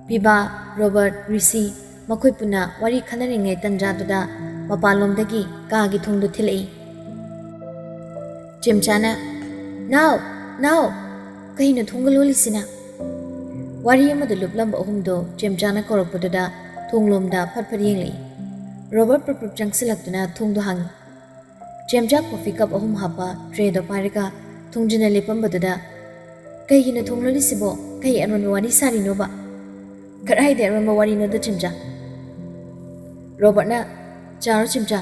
ꯄꯤꯕꯥ, ꯔꯣꯕꯔꯠ, ꯔꯤꯁꯤ ꯃꯈꯣꯏ ꯄꯨꯟꯅ ꯋꯥꯔꯤ ꯈꯟꯅꯔꯤꯉꯩ ꯇꯟꯖꯥꯗꯨꯗ ꯃꯄꯥꯟꯂꯣꯝꯗꯒꯤ ꯀꯥꯒꯤ ꯊꯣꯡꯗꯨ ꯊꯤꯜꯂꯛꯏ꯫ ꯆꯦꯝꯆꯥꯅ "ꯅꯥꯎ ꯅꯥꯎ ꯀꯩꯅꯣ ꯊꯣꯡꯒ ꯂꯣꯜꯂꯤꯁꯤꯅ?" ꯋꯥꯔꯤ ꯑꯃꯗ ꯂꯨꯞꯂꯝꯕ ꯑꯍꯨꯝꯗꯣ ꯆꯦꯝꯆꯥꯅ ꯀꯧꯔꯛꯄꯗꯨꯗ ꯊꯣꯡꯂꯣꯝꯗ ꯐꯠ ꯐꯠ ꯌꯦꯡꯂꯛꯏ꯫ ꯔꯣꯕꯔꯠ ꯄ꯭ꯔꯞ ꯆꯪꯁꯤꯜꯂꯛꯇꯨꯅ ꯊꯣꯡꯗꯣ ꯍꯥꯡꯉꯤ꯫ ꯆꯦꯝꯆꯥ ꯀꯣꯐꯤ ꯀꯞ 3 ꯍꯥꯞꯄ ꯇ꯭ꯔꯦꯗꯣ ꯄꯥꯏꯔꯒ ꯊꯣꯡꯖꯤꯟꯅ ꯂꯦꯞꯄꯝꯕꯗꯨꯗ "ꯀꯩꯒꯤꯅꯣ ꯊꯣꯡ ꯂꯣꯜꯂꯤꯁꯤꯕꯣ? ꯀꯩ ꯑꯔꯣꯟꯕ ꯋꯥꯔꯤ ꯁꯥꯔꯤꯅꯣꯕ?" "ꯀꯔꯥꯏꯗ ꯑꯔꯣꯟꯕ ꯋꯥꯔꯤꯅꯣꯗ ꯆꯦꯝꯆꯥ?" ꯔꯣꯕꯔꯠꯅ "ꯆꯥꯔꯣ ꯆꯦꯝꯆꯥ."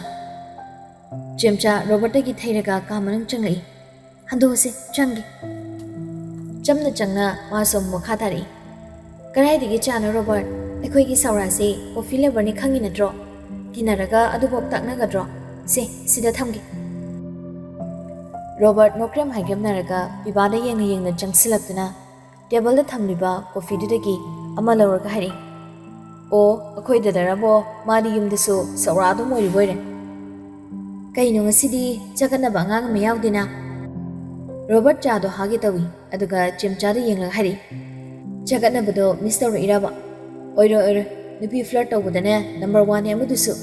ꯆꯦꯝꯆꯥ ꯔꯣꯕꯔꯠꯇꯒꯤ ꯊꯩꯔꯒ ꯀꯥ ꯃꯅꯨꯡ ꯆꯪꯂꯛꯏ꯫ "ꯍꯟꯗꯣꯛꯑꯁꯤ ꯆꯪꯒꯦ." ꯆꯝꯅ ꯆꯪꯅ ꯃꯥꯁꯨ ꯃꯈꯥ ꯇꯥꯔꯛꯏ꯫ "ꯀꯔꯥꯏꯗꯒꯤ ꯆꯥꯅꯣ ꯔꯣꯕꯔꯠ? ꯑꯩꯈꯣꯏꯒꯤ ꯁꯧꯔꯥꯁꯤ ꯀꯣꯐꯤ ꯂꯦꯕꯔꯅꯤ ꯈꯪꯉꯤ ꯅꯠꯇ꯭ꯔꯣ? ꯇꯤꯟꯅꯔꯒ ꯑꯗꯨꯐꯥꯎ ꯇꯥꯛꯅꯒꯗ꯭ꯔꯣ? ꯁꯤꯗ ꯊꯝꯒꯦ." ꯔꯣꯕꯔꯠ ꯅꯣꯀ꯭ꯔꯦꯝ ꯍꯥꯏꯒꯝꯅꯔꯒ ꯄꯤꯕꯥꯗ ꯌꯦꯡꯅ ꯌꯦꯡꯅ ꯆꯪꯁꯤꯜꯂꯛꯇꯨꯅ ꯇꯦꯕꯜꯗ ꯊꯝꯂꯤꯕ ꯀꯣꯐꯤꯗꯨꯗꯒꯤ ꯑꯃ ꯂꯧꯔꯒ ꯍꯥꯏꯔꯛꯏ꯫ "ꯑꯣ ꯑꯩꯈꯣꯏ ꯗꯗꯥꯔꯕꯣ, ꯃꯥꯗꯤ ꯌꯨꯝꯗꯁꯨ ꯁꯧꯔꯥ ꯑꯗꯨꯝ ꯑꯣꯏꯔꯤꯕꯣꯏꯔꯦ꯫ ꯀꯩꯅꯣ ꯉꯁꯤꯗꯤ ꯆꯒꯠꯅꯕ ꯑꯉꯥꯡ ꯑꯃ ꯌꯥꯎꯗꯦꯅ?" ꯔꯣꯕꯔꯠ ꯆꯥꯗꯣ ꯍꯥꯒꯦ ꯇꯧꯏ ꯑꯗꯨꯒ ꯆꯦꯝꯆꯥꯗ ꯌꯦꯡꯂꯒ ꯍꯥꯏꯔꯛꯏ꯫ "ꯆꯒꯠꯅꯕꯗꯣ ꯃꯤꯁ ꯇꯧꯔꯛꯏꯔꯕ? ꯑꯣꯏꯔꯣꯏ ꯅꯨꯄꯤ ꯐ꯭ꯂꯔꯠ ꯇꯧꯕꯗꯅꯦ ꯅꯝꯕꯔ 1ꯅꯦ ꯑꯃꯗꯨꯁꯨ꯫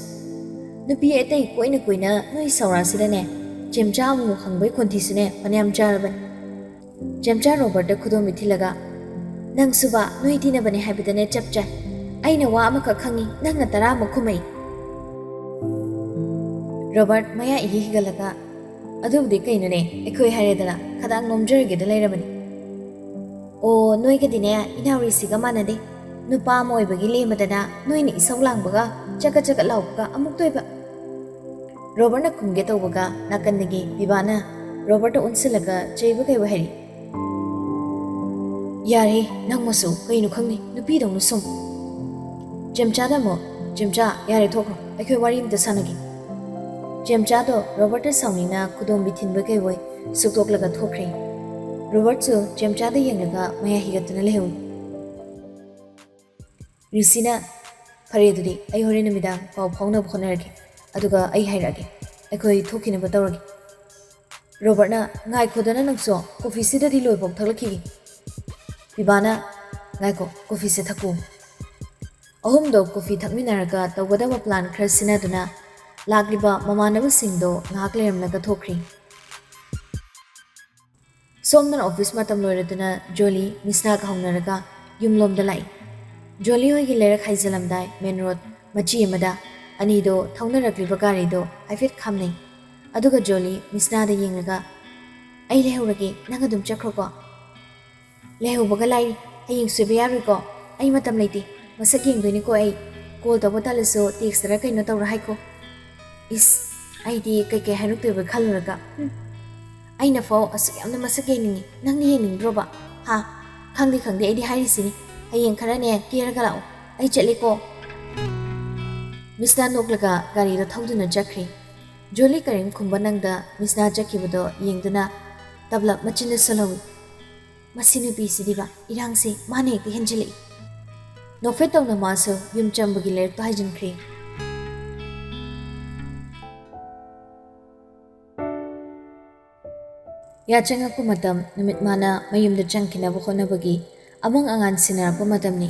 ꯅꯨꯄꯤ ꯑꯇꯩ ꯀꯣꯏꯅ ꯅꯣꯏ ꯁꯧꯔꯥꯁꯤꯗꯅꯦ ꯆꯦꯝꯆꯥ ꯑꯃꯨꯛ ꯍꯪꯕꯩ ꯈꯣꯟꯊꯤꯁꯨꯅꯦ ꯐꯅꯌꯥꯝ ꯆꯥꯔꯕꯅꯤ." ꯆꯦꯝꯆꯥ ꯔꯣꯕꯔꯠꯇ ꯈꯨꯗꯣꯝꯕꯤ ꯊꯤꯜꯂꯒ "ꯅꯪꯁꯨꯕ ꯅꯣꯏ ꯇꯤꯟꯅꯕꯅꯦ ꯍꯥꯏꯕꯗꯅꯦ ꯆꯞ ꯆꯥꯏ꯫ ꯑꯩꯅ ꯋꯥ ꯑꯃꯈꯛ ꯈꯪꯉꯤ, ꯅꯪꯅ 10 ꯈꯨꯝꯃꯛꯏ." ꯔꯣꯕꯔꯠ ꯃꯌꯥ ꯏꯍꯤ ꯍꯤꯒꯠꯂꯒ "ꯑꯗꯨꯕꯨꯗꯤ ꯀꯩꯅꯣꯅꯦ, ꯑꯩꯈꯣꯏ ꯍꯥꯏꯔꯦꯗꯅ ꯈꯗꯥꯡ ꯅꯣꯝꯖꯔꯒꯦꯗ ꯂꯩꯔꯕꯅꯤ." "ꯑꯣ ꯅꯣꯏꯒꯗꯤꯅꯦ ꯏꯅꯥꯎꯔꯤꯁꯤꯒ ꯃꯥꯟꯅꯗꯦ. ꯅꯨꯄꯥ ꯑꯃ ꯑꯣꯏꯕꯒꯤ ꯂꯦꯝꯕꯗꯅ ꯅꯣꯏꯅ ꯏꯁꯧ ꯂꯥꯡꯕꯒ ꯆꯒꯠ ꯆꯒꯠ ꯂꯥꯎꯕꯒ ꯑꯃꯨꯛ ꯇꯣꯏꯕ." ꯔꯣꯕꯔꯠꯅ ꯈꯨꯝꯒꯦ ꯇꯧꯕꯒ ꯅꯥꯀꯟꯗꯒꯤ ꯄꯤꯕꯥꯅ ꯔꯣꯕꯔꯠꯇ ꯑꯣꯟꯁꯤꯜꯂꯒ ꯆꯩꯕ ꯀꯩꯕ ꯍꯥꯏꯔꯤ꯫ "ꯌꯥꯔꯦ ꯅꯪꯃꯁꯨ ꯀꯩꯅꯣ ꯈꯪꯗꯦ ꯅꯨꯄꯤꯗꯧꯅ ꯁꯨꯝ." ꯆꯦꯝꯆꯥꯗ ꯑꯃꯨꯛ "ꯆꯦꯝꯆꯥ ꯌꯥꯔꯦ ꯊꯣꯛꯈ꯭ꯔꯣ, ꯑꯩꯈꯣꯏ ꯋꯥꯔꯤ ꯑꯃꯇ ꯁꯥꯟꯅꯒꯦ." ꯆꯦꯝꯆꯥꯗꯣ ꯔꯣꯕꯔꯠꯇ ꯁꯥꯎꯅꯤꯡꯅ ꯈꯨꯗꯣꯝꯕꯤ ꯊꯤꯟꯕ ꯀꯩꯕꯣꯏ ꯁꯨꯛꯇꯣꯛꯂꯒ ꯊꯣꯛꯈ꯭ꯔꯦ꯫ ꯔꯣꯕꯔꯠꯁꯨ ꯆꯦꯝꯆꯥꯗ ꯌꯦꯡꯂꯒ ꯃꯌꯥ ꯍꯤꯒꯠꯇꯨꯅ ꯂꯩꯍꯧꯏ꯫ ꯔꯤꯁꯤꯅ "ꯐꯔꯦ ꯑꯗꯨꯗꯤ ꯑꯩ ꯍꯣꯔꯦꯟ ꯅꯨꯃꯤꯗꯥꯡ ꯄꯥꯎ ꯐꯥꯎꯅꯕ ꯍꯣꯠꯅꯔꯒꯦ, ꯑꯗꯨꯒ ꯑꯩ ꯍꯥꯏꯔꯛꯑꯒꯦ, ꯑꯩꯈꯣꯏ ꯊꯣꯛꯈꯤꯅꯕ ꯇꯧꯔꯒꯦ." ꯔꯣꯕꯔꯠꯅ "ꯉꯥꯏꯈꯣꯗꯅ ꯅꯪꯁꯨ, ꯀꯣꯐꯤꯁꯤꯗꯗꯤ ꯂꯣꯏꯐꯥꯎ ꯊꯛꯂꯛꯈꯤꯒꯦ." ꯄꯤꯕꯥꯅ "ꯉꯥꯏꯈꯣ ꯀꯣꯐꯤꯁꯦ ꯊꯛꯀꯣ." ꯑꯍꯨꯝꯗꯣ ꯀꯣꯐꯤ ꯊꯛꯃꯤꯟꯅꯔꯒ ꯇꯧꯒꯗꯕ ꯄ꯭ꯂꯥꯟ ꯈꯔ ꯁꯤꯟꯅꯗꯨꯅ ꯂꯥꯛꯂꯤꯕ ꯃꯃꯥꯟꯅꯕꯁꯤꯡꯗꯣ ꯉꯥꯏꯍꯥꯛ ꯂꯩꯔꯝꯂꯒ ꯊꯣꯛꯈ꯭ꯔꯤ꯫ ꯁꯣꯝꯗꯅ ꯑꯣꯐꯤꯁ ꯃꯇꯝ ꯂꯣꯏꯔꯗꯨꯅ ꯖꯣꯂꯤ ꯃꯤꯁꯅꯥꯒ ꯍꯧꯅꯔꯒ ꯌꯨꯝꯂꯣꯝꯗ ꯂꯥꯛꯏ꯫ ꯖꯣꯂꯤ ꯍꯣꯏꯒꯤ ꯂꯩꯔꯛ ꯍꯥꯏꯖꯤꯜꯂꯝꯗꯥꯏ ꯃꯦꯟ ꯔꯣꯗ ꯃꯆꯤ ꯑꯃꯗ ꯑꯅꯤꯗꯣ ꯊꯧꯅꯔꯛꯂꯤꯕ ꯒꯥꯔꯤꯗꯣ ꯍꯥꯏꯐꯦꯠ ꯈꯥꯝꯅꯩ꯫ ꯑꯗꯨꯒ ꯖꯣꯂꯤ ꯃꯤꯁꯅꯥꯗ ꯌꯦꯡꯂꯒ "ꯑꯩ ꯂꯩꯍꯧꯔꯒꯦ, ꯅꯪ ꯑꯗꯨꯝ ꯆꯠꯈ꯭ꯔꯣꯀꯣ." "ꯂꯩꯍꯧꯕꯒ ꯂꯥꯏꯔꯤ, ꯍꯌꯦꯡ ꯁꯣꯏꯕ ꯌꯥꯔꯣꯏꯀꯣ? ꯑꯩ ꯃꯇꯝ ꯂꯩꯇꯦ, ꯃꯁꯛ ꯌꯦꯡꯗꯣꯏꯅꯤꯀꯣ ꯑꯩ꯫ ꯀꯣꯜ ꯇꯧꯕ ꯇꯜꯂꯁꯨ ꯇꯦꯛꯁꯇꯔ ꯀꯩꯅꯣ ꯇꯧꯔ ꯍꯥꯏꯀꯣ." "ꯏꯁ ꯑꯩꯗꯤ ꯀꯩꯀꯩ ꯍꯥꯏꯔꯛꯇꯣꯏꯕ ꯈꯜꯂꯨꯔꯒ ꯑꯩꯅ ꯐꯥꯎ ꯑꯁꯨꯛ ꯌꯥꯝꯅ ꯃꯁꯛ ꯌꯦꯡꯅꯤꯡꯉꯤ, ꯅꯪꯅ ꯌꯦꯡꯅꯤꯡꯗ꯭ꯔꯣꯕ? ꯍꯥ? ꯈꯪꯗꯦ ꯑꯩꯗꯤ ꯍꯥꯏꯔꯤꯁꯤꯅꯤ, ꯍꯌꯦꯡ ꯈꯔꯅꯦ ꯀꯦꯔꯒ ꯂꯥꯛꯑꯣ, ꯑꯩ ꯆꯠꯂꯦꯀꯣ." ꯃꯤꯁꯅꯥ ꯅꯣꯛꯂꯒ ꯒꯥꯔꯤꯗꯣ ꯊꯧꯗꯨꯅ ꯆꯠꯈ꯭ꯔꯤ꯫ ꯖꯣꯂꯤ ꯀꯔꯤꯝ ꯈꯨꯝꯕ ꯅꯪꯗ ꯃꯤꯁꯅꯥ ꯆꯠꯈꯤꯕꯗꯣ ꯌꯦꯡꯗꯨꯅ ꯇꯞꯂꯞ ꯃꯆꯤꯟꯗ ꯁꯣꯜꯍꯧꯏ꯫ "ꯃꯁꯤ ꯅꯨꯄꯤꯁꯤꯗꯤꯕ ꯏꯔꯥꯡꯁꯦ ꯃꯥꯅ ꯍꯦꯛꯇ ꯍꯦꯟꯖꯤꯜꯂꯛꯏ." ꯅꯣꯛꯐꯦꯠ ꯇꯧꯅ ꯃꯥꯁꯨ ꯌꯨꯝ ꯆꯪꯕꯒꯤ ꯂꯩꯔꯛꯇꯣ ꯍꯥꯏꯖꯤꯟꯈ꯭ꯔꯤ꯫ ꯌꯥꯆꯪꯉꯛꯄ ꯃꯇꯝ ꯅꯨꯃꯤꯠ ꯃꯥꯅ ꯃꯌꯨꯝꯗ ꯆꯪꯈꯤꯅꯕ ꯍꯣꯠꯅꯕꯒꯤ ꯑꯃꯪ ꯑꯉꯥꯟ ꯁꯤꯟꯅꯔꯛꯄ ꯃꯇꯝꯅꯤ꯫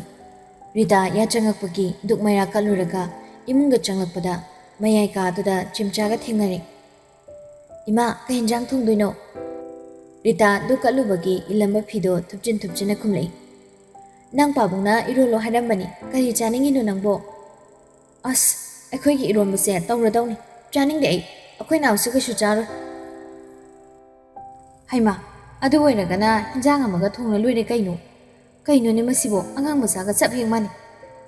ꯔꯤꯇꯥ ꯌꯥꯆꯪꯉꯛꯄꯒꯤ ꯗꯨꯛ ꯃꯩꯔꯥ ꯀꯠꯂꯨꯔꯒ ꯏꯃꯨꯡꯗ ꯆꯪꯂꯛꯄꯗ ꯃꯌꯥꯏ ꯀꯥꯗꯨꯗ ꯆꯦꯝꯆꯥꯒ ꯊꯦꯡꯅꯔꯦ꯫ "ꯏꯃꯥ ꯀꯩ ꯍꯦꯟꯖꯥꯡ ꯊꯣꯡꯗꯣꯏꯅꯣ?" ꯔꯤꯇꯥ ꯗꯨꯛ ꯀꯠꯂꯨꯕꯒꯤ ꯏꯜꯂꯝꯕ ꯐꯤꯗꯣ ꯊꯨꯞꯆꯤꯟꯅ ꯈꯨꯝꯂꯛꯏ꯫ "ꯅꯪ ꯄꯥꯕꯨꯡꯅ ꯏꯔꯣꯜꯂꯣ ꯍꯥꯏꯔꯝꯕꯅꯤ, ꯀꯔꯤ ꯆꯥꯅꯤꯡꯉꯤꯅꯣ ꯅꯪꯕꯣ?" "ꯑꯁ ꯑꯩꯈꯣꯏꯒꯤ ꯏꯔꯣꯟꯕꯁꯦ ꯇꯧꯔꯗꯧꯅꯤ, ꯆꯥꯅꯤꯡꯗꯦ ꯑꯩꯈꯣꯏ ꯅꯥꯎꯁꯨ ꯀꯩꯁꯨ ꯆꯥꯔꯣꯏ." "ꯍꯩꯃꯥ ꯑꯗꯨ ꯑꯣꯏꯔꯒꯅ ꯍꯦꯟꯖꯥꯡ ꯑꯃꯒ ꯊꯣꯡꯅ ꯂꯣꯏꯔꯦ ꯀꯩꯅꯣ? ꯀꯩꯅꯣꯅꯦ ꯃꯁꯤꯕꯣ, ꯑꯉꯥꯡ ꯃꯆꯥꯒ ꯆꯞ ꯍꯦꯛ ꯃꯥꯟꯅꯩ꯫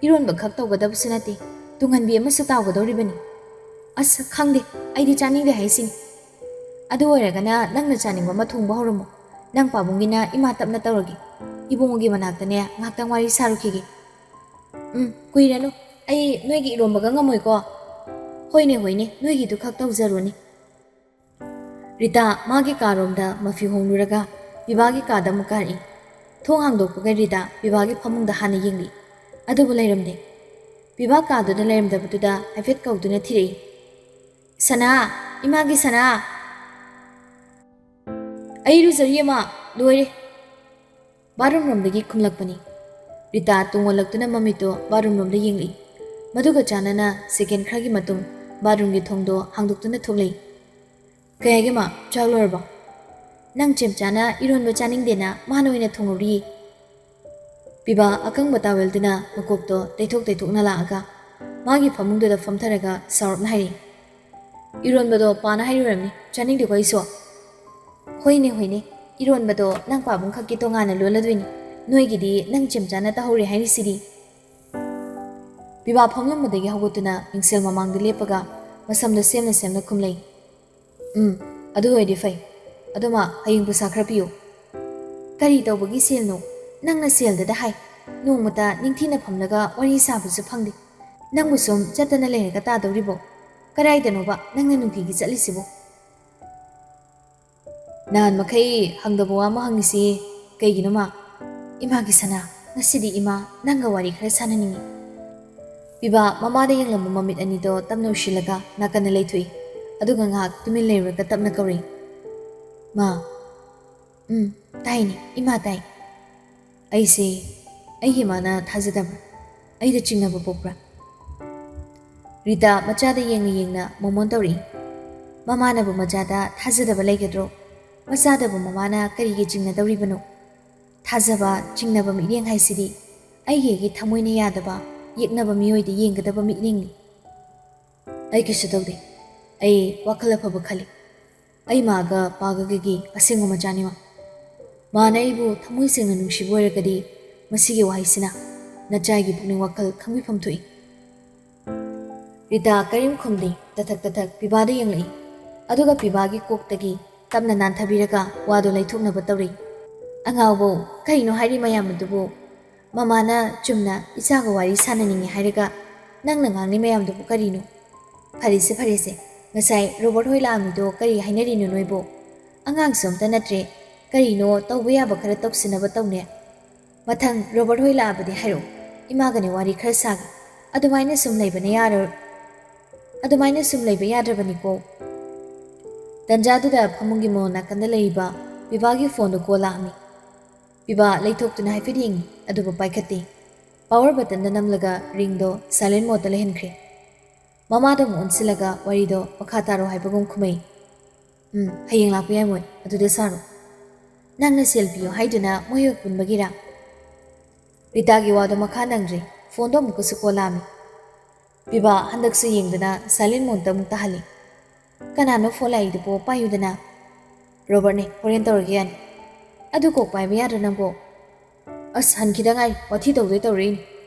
ꯏꯔꯣꯟꯕ ꯈꯛ ꯇꯧꯒꯗꯕꯁꯨ ꯅꯠꯇꯦ, ꯇꯨꯡꯍꯟꯕꯤ ꯑꯃꯁꯨ ꯇꯥꯎꯒꯗꯧꯔꯤꯕꯅꯤ." "ꯑꯁ ꯈꯪꯗꯦ, ꯑꯩꯗꯤ ꯆꯥꯅꯤꯡꯗꯦ ꯍꯥꯏꯁꯤꯅꯤ." "ꯑꯗꯨ ꯑꯣꯏꯔꯒꯅ ꯅꯪꯅ ꯆꯥꯅꯤꯡꯕ ꯑꯃ ꯊꯣꯡꯕ ꯍꯧꯔꯝꯃꯣ, ꯅꯪ ꯄꯥꯕꯨꯡꯒꯤꯅ ꯏꯃꯥ ꯇꯞꯅ ꯇꯧꯔꯒꯦ, ꯏꯕꯨꯡꯉꯣꯒꯤ ꯃꯅꯥꯛꯇꯅꯦ ꯉꯥꯏꯍꯥꯛꯇꯪ ꯋꯥꯔꯤ ꯁꯥꯔꯨꯈꯤꯒꯦ." "ꯀꯨꯏꯔꯅꯨ, ꯑꯩ ꯅꯣꯏꯒꯤ ꯏꯔꯣꯟꯕꯒ ꯉꯝꯃꯣꯏꯀꯣ." "ꯍꯣꯏꯅꯦ ꯅꯣꯏꯒꯤꯗꯨ ꯈꯛ ꯇꯧꯖꯔꯣꯅꯦ." ꯔꯤꯇꯥ ꯃꯥꯒꯤ ꯀꯥꯔꯣꯝꯗ ꯃꯐꯤ ꯍꯣꯡꯂꯨꯔꯒ ꯄꯤꯕꯥꯒꯤ ꯀꯥꯗ ꯑꯃꯨꯛ ꯀꯥꯔꯛꯏ꯫ ꯊꯣꯡ ꯍꯥꯡꯗꯣꯛꯄꯒ ꯔꯤꯇꯥ ꯄꯤꯕꯥꯒꯤ ꯐꯃꯨꯡꯗ ꯍꯥꯟꯅ ꯌꯦꯡꯂꯤ, ꯑꯗꯨꯕꯨ ꯂꯩꯔꯝꯗꯦ꯫ ꯄꯤꯕꯥ ꯀꯥꯗꯨꯗ ꯂꯩꯔꯝꯗꯕꯗꯨꯗ ꯍꯥꯏꯐꯦꯠ ꯀꯧꯗꯨꯅ ꯊꯤꯔꯛꯏ꯫ "ꯁꯅꯥ, ꯏꯃꯥꯒꯤ ꯁꯅꯥ." "ꯑꯩ ꯏꯔꯨꯖꯔꯤ ꯑꯃ, ꯂꯣꯏꯔꯦ." ꯕꯥꯠꯔꯨꯝ ꯔꯣꯝꯗꯒꯤ ꯈꯨꯝꯂꯛꯄꯅꯤ꯫ ꯔꯤꯇꯥ ꯇꯨꯡꯑꯣꯜꯂꯛꯇꯨꯅ ꯃꯃꯤꯠꯇꯣ ꯕꯥꯠꯔꯨꯝꯂꯣꯝꯗ ꯌꯦꯡꯂꯛꯏ ꯃꯗꯨꯒ ꯆꯥꯟꯅꯅ ꯁꯦꯀꯦꯟ ꯈꯔꯒꯤ ꯃꯇꯨꯡ ꯕꯥꯠꯔꯨꯝꯒꯤ ꯊꯣꯡꯗꯣ ꯍꯥꯡꯗꯣꯛꯇꯨꯅ ꯊꯣꯛꯂꯛꯏ ꯀꯩ ꯍꯥꯏꯒꯦ ꯃꯥ ꯆꯥꯛ ꯂꯣꯏꯔꯕꯣ ꯅꯪ ꯆꯦꯝꯆꯥꯅ ꯏꯔꯣꯟꯕ ꯆꯥꯅꯤꯡꯗꯦꯅ ꯃꯥꯅ ꯑꯣꯏꯅ ꯊꯣꯡꯍꯧꯔꯤ ꯄꯤꯕꯥ ꯑꯀꯪꯕ ꯇꯥꯋꯦꯜꯗꯨꯅ ꯃꯀꯣꯛꯇꯣ ꯇꯩꯊꯣꯛꯅ ꯂꯥꯛꯑꯒ ꯃꯥꯒꯤ ꯐꯃꯨꯡꯗꯨꯗ ꯐꯝꯊꯔꯒ ꯁꯥꯎꯔꯞꯅ ꯍꯥꯏꯔꯤ ꯏꯔꯣꯟꯕꯗꯣ ꯄꯥꯅ ꯍꯥꯏꯔꯨꯔꯝꯅꯤ ꯆꯥꯅꯤꯡꯗꯦꯀꯣ ꯑꯩꯁꯨ ꯍꯣꯏꯅꯦ ꯏꯔꯣꯟꯕꯗꯣ ꯅꯪ ꯄꯥꯕꯨꯡ ꯈꯛꯀꯤ ꯇꯣꯉꯥꯟꯅ ꯂꯣꯜꯂꯗꯣꯏꯅꯤ ꯅꯣꯏꯒꯤꯗꯤ ꯅꯪ ꯆꯦꯝꯆꯥꯅ ꯇꯧꯍꯧꯔꯦ ꯍꯥꯏꯔꯤꯁꯤꯗꯤ ꯄꯤꯕꯥ ꯐꯝꯂꯝꯕꯗꯒꯤ ꯍꯧꯒꯠꯇꯨꯅ ꯃꯤꯡꯁꯦꯜ ꯃꯃꯥꯡꯗ ꯂꯦꯞꯄꯒ ꯃꯁꯝꯗꯣ ꯁꯦꯝꯅ ꯈꯨꯝꯂꯩ ꯑꯗꯨ ꯑꯣꯏꯔꯗꯤ ꯐꯩ ꯑꯗꯣ ꯃꯥ ꯍꯌꯦꯡ ꯄꯩꯁꯥ ꯈꯔ ꯄꯤꯌꯨ ꯀꯔꯤ ꯇꯧꯕꯒꯤ ꯁꯦꯜꯅꯣ ꯅꯪꯅ ꯁꯦꯜꯗꯗ ꯍꯥꯏ ꯅꯣꯡꯃꯇ ꯅꯤꯡꯊꯤꯅ ꯐꯝꯂꯒ ꯋꯥꯔꯤ ꯁꯥꯕꯁꯨ ꯐꯪꯗꯦ ꯅꯪꯕꯨ ꯁꯨꯝ ꯆꯠꯇꯅ ꯂꯩꯔꯒ ꯇꯥꯗꯧꯔꯤꯕꯣ ꯀꯗꯥꯏꯗꯅꯣꯕ ꯅꯪꯅ ꯅꯨꯡꯇꯤꯒꯤ ꯆꯠꯂꯤꯁꯤꯕꯣ ꯅꯍꯥꯟ ꯃꯈꯩ ꯍꯪꯗꯕ ꯋꯥ ꯑꯃ ꯍꯪꯉꯤꯁꯤ ꯀꯩꯒꯤꯅꯣ ꯃꯥ ꯏꯃꯥꯒꯤ ꯁꯅꯥ ꯉꯁꯤꯗꯤ ꯏꯃꯥ ꯅꯪꯒ ꯋꯥꯔꯤ ꯈꯔ ꯁꯥꯟꯅꯅꯤꯡꯉꯤ ꯄꯤꯕꯥ ꯃꯃꯥꯗ ꯌꯦꯡꯂꯝꯕ ꯃꯃꯤꯠ ꯑꯅꯤꯗꯣ ꯇꯞꯅ ꯎꯏꯁꯤꯜꯂꯒ ꯅꯥꯀꯟꯗ ꯂꯩꯊꯣꯛꯏ ꯑꯗꯨꯒ ꯉꯥꯏꯍꯥꯛ ꯇꯨꯃꯤꯟ ꯂꯩꯔꯨꯔꯒ ꯇꯞꯅ ꯀꯧꯔꯛꯏ ꯃꯥ ꯇꯥꯏꯅꯦ ꯏꯃꯥ ꯇꯥꯏ ꯑꯩꯁꯦ ꯑꯩꯒꯤ ꯏꯃꯥꯅ ꯊꯥꯖꯗꯕ꯭ꯔꯥ ꯑꯩꯗ ꯆꯤꯡꯅꯕ ꯄꯣꯛꯄ꯭ꯔꯥ ꯔꯤꯇꯥ ꯃꯆꯥꯗ ꯌꯦꯡꯅ ꯃꯣꯃꯣꯟ ꯇꯧꯔꯛꯏ ꯃꯃꯥꯅꯕꯨ ꯃꯆꯥꯗ ꯊꯥꯖꯗꯕ ꯂꯩꯒꯗ꯭ꯔꯣ ꯃꯆꯥꯗꯕꯨ ꯃꯃꯥꯅ ꯀꯔꯤꯒꯤ ꯆꯤꯡꯅꯗꯧꯔꯤꯕꯅꯣ ꯊꯥꯖꯕ ꯆꯤꯡꯅꯕ ꯃꯤꯠꯌꯦꯡ ꯍꯥꯏꯁꯤꯗꯤ ꯑꯩꯒꯤ ꯊꯃꯣꯏꯅ ꯌꯥꯗꯕ ꯌꯦꯛꯅꯕ ꯃꯤꯑꯣꯏꯗ ꯌꯦꯡꯒꯗꯕ ꯃꯤꯠꯌꯦꯡꯅꯤ ꯑꯩ ꯀꯩꯁꯨ ꯇꯧꯗꯦ ꯑꯩ ꯋꯥꯈꯜ ꯑꯐꯕ ꯈꯜꯂꯤ ꯑꯩ ꯃꯥꯒ ꯄꯥꯒꯒꯤ ꯑꯁꯦꯡꯕ ꯃꯆꯥꯅꯤ ꯃꯥꯅ ꯑꯩꯕꯨ ꯊꯃꯣꯏ ꯁꯦꯡꯅ ꯅꯨꯡꯁꯤꯕ ꯑꯣꯏꯔꯒꯗꯤ ꯃꯁꯤꯒꯤ ꯋꯥꯍꯩꯁꯤꯅ ꯅꯆꯥꯒꯤ ꯄꯨꯛꯅꯤꯡ ꯋꯥꯈꯜ ꯈꯪꯕꯤꯐꯝ ꯊꯣꯛꯏ ꯔꯤꯇꯥ ꯀꯔꯤꯝ ꯈꯨꯝꯗꯦ ꯇꯊꯛ ꯄꯤꯕꯥꯗ ꯌꯦꯡꯂꯛꯏ ꯑꯗꯨꯒ ꯄꯤꯕꯥꯒꯤ ꯀꯣꯛꯇꯒꯤ ꯇꯞꯅ ꯅꯥꯟꯊꯕꯤꯔꯒ ꯋꯥꯗꯣ ꯂꯩꯊꯣꯛꯅꯕ ꯇꯧꯔꯤ ꯑꯉꯥꯎꯕꯧ ꯀꯩꯅꯣ ꯍꯥꯏꯔꯤ ꯃꯌꯥꯝ ꯑꯗꯨꯕꯨ ꯃꯃꯥꯅ ꯆꯨꯝꯅ ꯏꯆꯥꯒ ꯋꯥꯔꯤ ꯁꯥꯟꯅꯅꯤꯡꯉꯤ ꯍꯥꯏꯔꯒ ꯅꯪꯅ ꯉꯥꯡꯂꯤ ꯃꯌꯥꯝꯗꯨꯕꯨ ꯀꯔꯤꯅꯣ ꯐꯔꯦꯁꯦ ꯉꯁꯥꯏ ꯔꯣꯕꯔꯠ ꯍꯣꯏ ꯂꯥꯛꯑꯝꯃꯤꯗꯣ ꯀꯔꯤ ꯍꯥꯏꯅꯔꯤꯅꯣ ꯅꯣꯏꯕꯣ ꯑꯉꯥꯡꯁꯨ ꯑꯝꯇ ꯅꯠꯇ꯭ꯔꯦ ꯀꯔꯤꯅꯣ ꯇꯧꯕ ꯌꯥꯕ ꯈꯔ ꯇꯧꯁꯤꯟꯅꯕ ꯇꯧꯅꯦ ꯃꯊꯪ ꯔꯣꯕꯔꯠ ꯍꯣꯏ ꯂꯥꯛꯑꯕꯗꯤ ꯍꯥꯏꯔꯛꯑꯣ ꯏꯃꯥꯒꯅꯦ ꯋꯥꯔꯤ ꯈꯔ ꯁꯥꯒꯦ ꯑꯗꯨꯃꯥꯏꯅ ꯁꯨꯝ ꯂꯩꯕ ꯌꯥꯗ꯭ꯔꯕꯅꯤꯀꯣ ꯇꯟꯖꯥꯗꯨꯗ ꯐꯃꯨꯡꯒꯤ ꯃꯣꯟ ꯅꯥꯀꯟꯗ ꯂꯩꯔꯤꯕ ꯄꯤꯕꯥꯒꯤ ꯐꯣꯟꯗꯣ ꯀꯣꯜ ꯂꯥꯛꯑꯝꯃꯤ ꯄꯤꯕꯥ ꯂꯩꯊꯣꯛꯇꯨꯅ ꯍꯥꯏꯐꯦꯠ ꯌꯦꯡꯉꯤ ꯑꯗꯨꯕꯨ ꯄꯥꯏꯈꯠꯇꯦ ꯄꯥꯋꯔ ꯕꯇꯟꯗ ꯅꯝꯂꯒ ꯔꯤꯡꯗꯣ ꯁꯥꯏꯂꯦꯟ ꯃꯣꯗꯇ ꯂꯩꯍꯟꯈ꯭ꯔꯦ ꯃꯃꯥꯗ ꯑꯃꯨꯛ ꯑꯣꯟꯁꯤꯜꯂꯒ ꯋꯥꯔꯤꯗꯣ ꯃꯈꯥ ꯇꯥꯔꯣ ꯍꯥꯏꯕꯒꯨꯝ ꯈꯨꯝꯃꯩ ꯍꯌꯦꯡ ꯂꯥꯛꯄ ꯌꯥꯏ ꯃꯣꯏ ꯑꯗꯨꯗ ꯁꯥꯔꯣ ꯅꯪꯅ ꯁꯦꯜ ꯄꯤꯌꯣ ꯍꯥꯏꯗꯨꯅ ꯃꯣꯏ ꯄꯨꯟꯕꯒꯤꯔꯥ ꯔꯤꯇꯥꯒꯤ ꯋꯥꯗꯣ ꯃꯈꯥ ꯅꯪꯗ꯭ꯔꯦ ꯐꯣꯟꯗꯣ ꯑꯃꯨꯛꯀꯁꯨ ꯀꯣꯜ ꯂꯥꯛꯑꯝꯃꯤ ꯄꯤꯕꯥ ꯍꯟꯗꯛꯁꯨ ꯌꯦꯡꯗꯨꯅ ꯁꯥꯏꯂꯦꯟ ꯃꯣꯗꯇ ꯑꯃꯨꯛ ꯇꯥꯍꯜꯂꯤ ꯀꯅꯥꯅꯣ ꯐꯣꯟ ꯂꯥꯛꯏꯗꯨꯕꯣ ꯄꯥꯏꯌꯨꯗꯅ ꯔꯣꯕꯔꯠꯅꯦ ꯍꯣꯔꯦꯟ ꯇꯧꯔꯒꯦ ꯌꯥꯅꯤ ꯑꯗꯨ ꯀꯣꯛ ꯄꯥꯏꯕ ꯌꯥꯗ꯭ꯔꯥ ꯅꯪꯕꯣ ꯑꯁ ꯍꯟꯈꯤꯗ ꯉꯥꯏ ꯋꯥꯊꯤ ꯇꯧꯗꯣꯏ ꯇꯧꯔꯛꯏꯅꯤ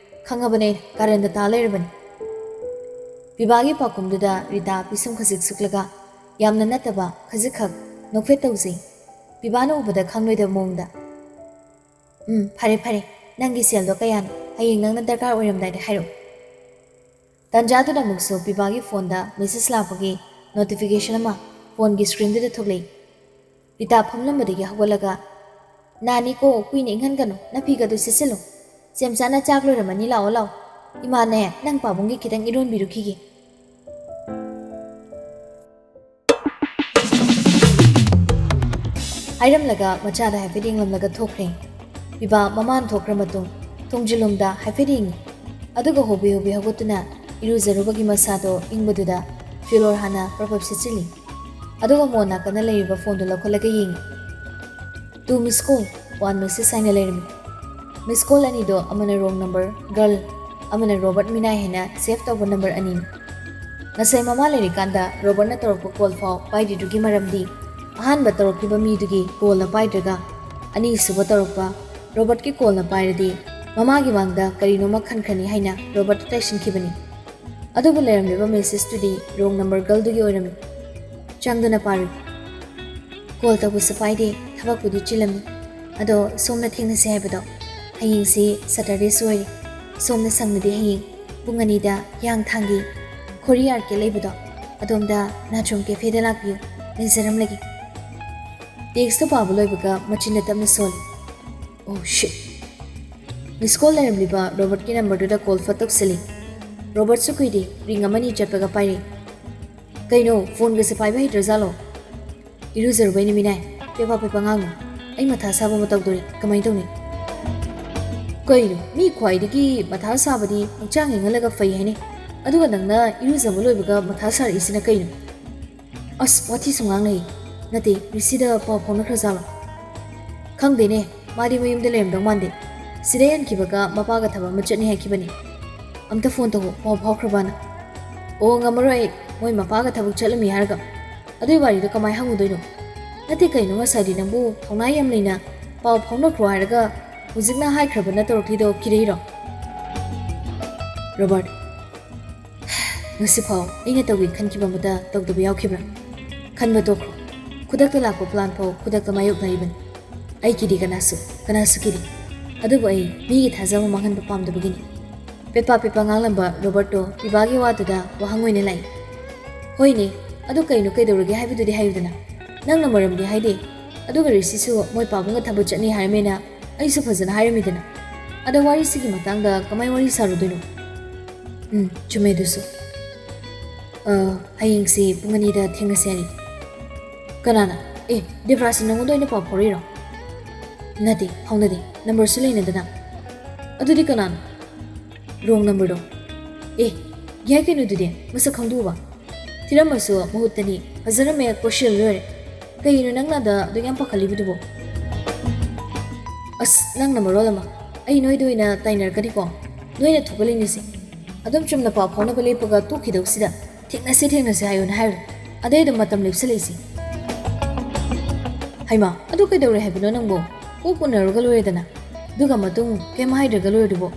ꯈꯪꯉꯕꯅꯦ ꯀꯥꯔꯟꯗ ꯇꯥ ꯂꯩꯔꯕꯅꯤ ꯄꯤꯕꯥꯒꯤ ꯄꯥꯎꯈꯨꯝꯗꯨꯗ ꯔꯤꯇꯥ ꯄꯤꯁꯨꯝ ꯈꯖꯤꯛ ꯁꯨꯛꯂꯒ ꯌꯥꯝꯅ ꯅꯠꯇꯕ ꯈꯖꯤꯛꯈꯛ ꯅꯣꯛꯐꯦꯠ ꯇꯧꯖꯩ ꯄꯤꯕꯥꯅ ꯎꯕꯗ ꯈꯪꯂꯣꯏꯗꯕ ꯃꯑꯣꯡꯗ ꯐꯔꯦ ꯅꯪꯒꯤ ꯁꯦꯜꯗꯣ ꯀꯌꯥꯅꯣ ꯍꯌꯦꯡ ꯅꯪꯅ ꯗꯔꯀꯥꯔ ꯑꯣꯏꯔꯝꯗꯥꯏꯗ ꯍꯥꯏꯔꯛꯑꯣ ꯇꯟꯖꯥꯗꯨꯗ ꯑꯃꯨꯛꯁꯨ ꯄꯤꯕꯥꯒꯤ ꯐꯣꯟꯗ ꯃꯦꯁꯦꯖ ꯂꯥꯛꯄꯒꯤ ꯅꯣꯇꯤꯐꯤꯀꯦꯁꯟ ꯑꯃ ꯐꯣꯟꯒꯤ ꯁꯀ꯭ꯔꯤꯟꯗꯨꯗ ꯊꯣꯛꯂꯛꯏ ꯔꯤꯇꯥ ꯐꯝꯂꯝꯕꯗꯒꯤ ꯍꯧꯒꯠꯂꯒ ꯅꯥꯅꯤꯀꯣ ꯀꯨꯏꯅ ꯏꯪꯍꯟꯒꯅꯨ ꯅꯐꯤꯒꯗꯨ ꯁꯤꯠꯆꯤꯜꯂꯨ ꯆꯦꯝꯆꯥꯅ ꯆꯥꯛ ꯂꯣꯏꯔꯝꯃꯅꯤ ꯂꯥꯛꯑꯣ ꯏꯃꯥꯅꯦ ꯅꯪ ꯄꯥꯕꯨꯡꯒꯤ ꯈꯤꯇꯪ ꯏꯔꯣꯟꯕꯤꯔꯨꯈꯤꯒꯦ ꯍꯥꯏꯔꯝꯂꯒ ꯃꯆꯥꯗ ꯍꯥꯏꯐꯦꯠ ꯌꯦꯡꯂꯝꯂꯒ ꯊꯣꯛꯈ꯭ꯔꯦ ꯄꯤꯕꯥ ꯃꯃꯥꯟ ꯊꯣꯛꯈ꯭ꯔ ꯃꯇꯨꯡ ꯊꯣꯡꯖꯤꯜꯂꯣꯝꯗ ꯍꯥꯏꯐꯦꯠ ꯌꯦꯡꯉꯤ ꯑꯗꯨꯒ ꯍꯣꯕꯦ ꯍꯧꯒꯠꯇꯨꯅ ꯏꯔꯨꯖꯔꯨꯕꯒꯤ ꯃꯁꯥꯗꯣ ꯏꯪꯕꯗꯨꯗ ꯐꯤꯔꯣꯜ ꯍꯥꯟꯅ ꯄ꯭ꯔꯄꯞ ꯁꯤꯠꯆꯤꯜꯂꯤ ꯑꯗꯨꯒ ꯃꯣꯟ ꯅꯥꯀꯟꯗ ꯂꯩꯔꯤꯕ ꯐꯣꯟꯗꯣ ꯂꯧꯈꯠꯂꯒ ꯌꯦꯡꯉꯤ 2 ꯃꯤꯁ ꯀꯣꯜ 1 ꯃꯦꯁꯦꯖ ꯍꯥꯏꯅ ꯂꯩꯔꯝꯃꯤ ꯃꯤꯁ ꯀꯣꯜ ꯑꯅꯤꯗꯣ ꯑꯃꯅ ꯔꯣꯡ ꯅꯝꯕꯔ ꯒꯔꯜ ꯑꯃꯅ ꯔꯣꯕꯔꯠ ꯃꯤꯅꯥꯏ ꯍꯥꯏꯅ ꯁꯦꯚ ꯇꯧꯕ ꯅꯝꯕꯔ ꯑꯅꯤꯅꯤ ꯉꯁꯥꯏ ꯃꯃꯥ ꯂꯩꯔꯤꯀꯥꯟꯗ ꯔꯣꯕꯔꯠꯅ ꯇꯧꯔꯛꯄ ꯀꯣꯜ ꯐꯥꯎ ꯄꯥꯏꯗ꯭ꯔꯤꯗꯨꯒꯤ ꯃꯔꯝꯗꯤ ꯑꯍꯥꯟꯕ ꯇꯧꯔꯛꯈꯤꯕ ꯃꯤꯗꯨꯒꯤ ꯀꯣꯜꯅ ꯄꯥꯏꯗ꯭ꯔꯒ ꯑꯅꯤꯁꯨꯕ ꯇꯧꯔꯛꯄ ꯔꯣꯕꯔꯠꯀꯤ ꯀꯣꯜꯅ ꯄꯥꯏꯔꯗꯤ ꯃꯃꯥꯒꯤ ꯃꯥꯡꯗ ꯀꯔꯤꯅꯣꯃ ꯈꯟꯈ꯭ꯔꯅꯤ ꯍꯥꯏꯅ ꯔꯣꯕꯔꯠꯇ ꯇꯩꯁꯤꯟꯈꯤꯕꯅꯤ ꯑꯗꯨꯕꯨ ꯂꯩꯔꯝꯂꯤꯕ ꯃꯦꯁꯦꯖꯇꯨꯗꯤ ꯔꯣꯡ ꯅꯝꯕꯔ ꯒꯔꯜꯗꯨꯒꯤ ꯑꯣꯏꯔꯝꯃꯤ ꯆꯪꯗꯨꯅ ꯄꯥꯔꯨꯏ ꯀꯣꯜ ꯇꯧꯕꯁꯨ ꯄꯥꯏꯗꯦ ꯊꯕꯛꯄꯨꯗꯤ ꯆꯤꯜꯂꯝꯃꯤ ꯑꯗꯣ ꯁꯣꯝꯅ ꯊꯦꯡꯅꯁꯦ ꯍꯥꯏꯕꯗꯣ ꯍꯌꯦꯡꯁꯤ ꯁꯇꯔꯗꯦꯁꯨ ꯑꯣꯏꯔꯦ ꯁꯣꯝꯅ ꯁꯪꯅꯗꯤ ꯍꯌꯦꯡ ꯄꯨꯡ 2ꯗ ꯍꯤꯌꯥꯡꯊꯥꯡꯒꯤ ꯈꯣꯔꯤ ꯑꯥꯔꯀꯦ ꯂꯩꯕꯗꯣ ꯑꯗꯣꯝꯗ ꯅꯥꯆꯣꯝ ꯀꯦꯐꯦꯗ ꯂꯥꯛꯄꯤꯌꯨ ꯂꯩꯖꯔꯝꯂꯒꯦ ꯇꯦꯛꯁꯇꯣ ꯄꯥꯕ ꯂꯣꯏꯕꯒ ꯃꯆꯤꯟꯗ ꯇꯞꯅ ꯁꯣꯜꯂꯤ ꯑꯣ ꯁꯤꯠ ꯃꯤꯁ ꯀꯣꯜ ꯂꯩꯔꯝꯂꯤꯕ ꯔꯣꯕꯔꯠꯀꯤ ꯅꯝꯕꯔꯗꯨꯗ ꯀꯣꯜ ꯐꯠ ꯇꯧꯁꯤꯜꯂꯤ ꯔꯣꯕꯔꯠꯁꯨ ꯀꯨꯏꯗꯦ ꯔꯤꯡ ꯑꯃꯅꯤ ꯆꯠꯄꯒ ꯄꯥꯏꯔꯛꯏ ꯀꯩꯅꯣ ꯐꯣꯟꯒꯁꯦ ꯄꯥꯏꯕ ꯍꯩꯇ꯭ꯔꯖꯥꯠꯂꯣ ꯏꯔꯨꯖꯔꯨꯕꯩꯅꯤ ꯃꯤꯅꯥꯏ ꯄꯦꯄꯥ ꯉꯥꯡꯅꯨ ꯑꯩ ꯃꯊꯥ ꯁꯥꯕ ꯑꯃ ꯇꯧꯗꯣꯔꯤ ꯀꯃꯥꯏꯅ ꯇꯧꯅꯤ ꯀꯩꯅꯣ ꯃꯤ ꯈ꯭ꯋꯥꯏꯗꯒꯤ ꯃꯊꯥ ꯁꯥꯕꯗꯤ ꯍꯛꯆꯥꯡ ꯌꯦꯡꯍꯜꯂꯒ ꯐꯩ ꯍꯥꯏꯅꯩ ꯑꯗꯨꯒ ꯅꯪꯅ ꯏꯔꯨꯖꯕ ꯂꯣꯏꯕꯒ ꯃꯊꯥ ꯁꯥꯔꯛꯏꯁꯤꯅ ꯀꯩꯅꯣ ꯑꯁ ꯋꯥꯊꯤꯁꯨ ꯉꯥꯡꯅꯩ ꯅꯠꯇꯦ ꯔꯤꯁꯤꯗ ꯄꯥꯎ ꯐꯥꯎꯅꯈ꯭ꯔꯖꯥꯠꯂꯣ ꯈꯪꯗꯦꯅꯦ ꯃꯥꯗꯤ ꯃꯌꯨꯝꯗ ꯂꯩꯔꯝꯗꯧ ꯃꯥꯟꯗꯦ ꯁꯤꯗꯩ ꯍꯟꯈꯤꯕꯒ ꯃꯄꯥꯒ ꯊꯕꯛ ꯑꯃ ꯆꯠꯅꯤ ꯍꯥꯏꯈꯤꯕꯅꯤ ꯑꯝꯇ ꯐꯣꯟ ꯇꯧ ꯄꯥꯎ ꯐꯥꯎꯈ꯭ꯔꯕꯅ ꯑꯣ ꯉꯝꯃꯔꯣꯏ ꯑꯩ ꯃꯣꯏ ꯃꯄꯥꯒ ꯊꯕꯛ ꯆꯠꯂꯝꯃꯤ ꯍꯥꯏꯔꯒ ꯑꯗꯨꯏ ꯋꯥꯔꯤꯗꯣ ꯀꯃꯥꯏ ꯍꯪꯉꯨꯗꯣꯏꯅꯣ ꯅꯠꯇꯦ ꯀꯩꯅꯣ ꯉꯁꯥꯏꯗꯤ ꯅꯪꯕꯨ ꯊꯧꯅꯥ ꯌꯥꯝ ꯂꯩꯅ ꯄꯥꯎ ꯐꯥꯎꯅꯈ꯭ꯔꯣ ꯍꯥꯏꯔꯒ ꯍꯧꯖꯤꯛꯅ ꯍꯥꯏꯈ꯭ꯔꯕꯅ ꯇꯧꯔꯛꯈꯤꯗꯣ ꯀꯤꯔꯩꯔꯣ ꯔꯣꯕꯔꯠ ꯉꯁꯤꯐꯥꯎ ꯑꯩꯅ ꯇꯧꯒꯦ ꯈꯟꯈꯤꯕ ꯑꯃꯗ ꯇꯧꯗꯕ ꯌꯥꯎꯈꯤꯕ꯭ꯔꯥ ꯈꯟꯕ ꯇꯣꯛꯈ꯭ꯔꯣ ꯈꯨꯗꯛꯇ ꯂꯥꯛꯄ ꯄ꯭ꯂꯥꯟ ꯐꯥꯎ ꯈꯨꯗꯛꯇ ꯃꯥꯌꯣꯛꯅꯔꯤꯕꯅꯤ ꯑꯩ ꯀꯤꯗꯤ ꯀꯅꯥꯁꯨ ꯀꯤꯗꯤ ꯑꯗꯨꯕꯨ ꯑꯩ ꯃꯤꯒꯤ ꯊꯥꯖꯕ ꯃꯥꯡꯍꯟꯕ ꯄꯥꯝꯗꯕꯒꯤꯅꯤ ꯄꯦꯄꯥ ꯉꯥꯡꯂꯝꯕ ꯔꯣꯕꯔꯠꯇꯣ ꯄꯤꯕꯥꯒꯤ ꯋꯥꯗꯨꯗ ꯋꯥꯍꯪ ꯑꯣꯏꯅ ꯂꯥꯛꯏ ꯍꯣꯏꯅꯦ ꯑꯗꯨ ꯀꯩꯅꯣ ꯀꯩꯗꯧꯔꯒꯦ ꯍꯥꯏꯕꯗꯨꯗꯤ ꯍꯥꯏꯌꯨꯗꯅ ꯅꯪꯅ ꯃꯔꯝꯗꯤ ꯍꯥꯏꯗꯦ ꯑꯗꯨꯒ ꯔꯤꯁꯤꯁꯨ ꯃꯣꯏ ꯄꯥꯕꯨꯡꯒ ꯊꯕꯛ ꯆꯠꯅꯤ ꯍꯥꯏꯔꯃꯦꯅ ꯑꯩꯁꯨ ꯐꯖꯅ ꯍꯥꯏꯔꯝꯃꯤꯗꯅ ꯑꯗ ꯋꯥꯔꯤꯁꯤꯒꯤ ꯃꯇꯥꯡꯗ ꯀꯃꯥꯏ ꯋꯥꯔꯤ ꯁꯥꯔꯨꯗꯣꯏꯅꯣ ꯆꯨꯝꯃꯦ ꯑꯗꯨꯁꯨ ꯍꯌꯦꯡꯁꯤ ꯄꯨꯡ 2ꯗ ꯊꯦꯡꯅꯁꯤ ꯍꯥꯏꯔꯤ ꯀꯅꯥꯅ ꯗꯦꯕ꯭ꯔꯥꯖꯅ ꯅꯪꯉꯣꯟꯗ ꯑꯣꯏꯅ ꯄꯥꯎ ꯐꯥꯎꯔꯛꯏꯔꯣ ꯅꯠꯇꯦ ꯐꯥꯎꯅꯗꯦ ꯅꯝꯕꯔꯁꯨ ꯂꯩꯅꯗꯅ ꯑꯗꯨꯗꯤ ꯀꯅꯥꯅꯣ ꯔꯣꯡ ꯅꯝꯕꯔꯗꯣ ꯌꯥꯏ ꯀꯩꯅꯣꯗꯨꯗꯤ ꯃꯁꯛ ꯈꯪꯗꯣꯛꯎꯕ ꯊꯤꯔꯝꯃꯁꯨ ꯃꯍꯨꯠꯇꯅꯤ ꯐꯖꯔꯝꯃꯦ ꯀꯣꯏꯁꯤꯜ ꯂꯣꯏꯔꯦ ꯀꯩꯅꯣ ꯅꯪꯅꯗ ꯑꯗꯨ ꯌꯥꯝ ꯄꯥꯈꯠꯂꯤꯕꯗꯨꯕꯣ ꯑꯁ ꯅꯪꯅ ꯃꯔꯣꯜ ꯑꯃ ꯑꯩ ꯅꯣꯏꯗ ꯑꯣꯏꯅ ꯇꯥꯏꯅꯔꯛꯀꯅꯤꯀꯣ ꯅꯣꯏꯅ ꯊꯣꯛꯒꯠꯂꯤꯅꯤꯁꯦ ꯑꯗꯨꯝ ꯆꯨꯝꯅ ꯄꯥꯎ ꯐꯥꯎꯅꯕ ꯂꯦꯞꯄꯒ ꯇꯣꯛꯈꯤꯗꯧꯁꯤꯗ ꯊꯦꯡꯅꯁꯦ ꯍꯥꯏꯌꯣꯅ ꯍꯥꯏꯔꯣ ꯑꯗꯩ ꯑꯗꯨꯝ ꯃꯇꯝ ꯂꯦꯞꯁꯜꯂꯛꯏꯁꯤ ꯍꯩꯃꯥ ꯑꯗꯨ ꯀꯩꯗꯧꯔꯦ ꯍꯥꯏꯕꯅꯣ ꯅꯪꯕꯣ ꯀꯣꯛ ꯎꯅꯔꯒ ꯂꯣꯏꯔꯦꯗꯅ ꯑꯗꯨꯒ ꯃꯇꯨꯡ ꯀꯩꯝ ꯍꯥꯏꯗ꯭ꯔꯒ ꯂꯣꯏꯔꯗꯨꯕꯣ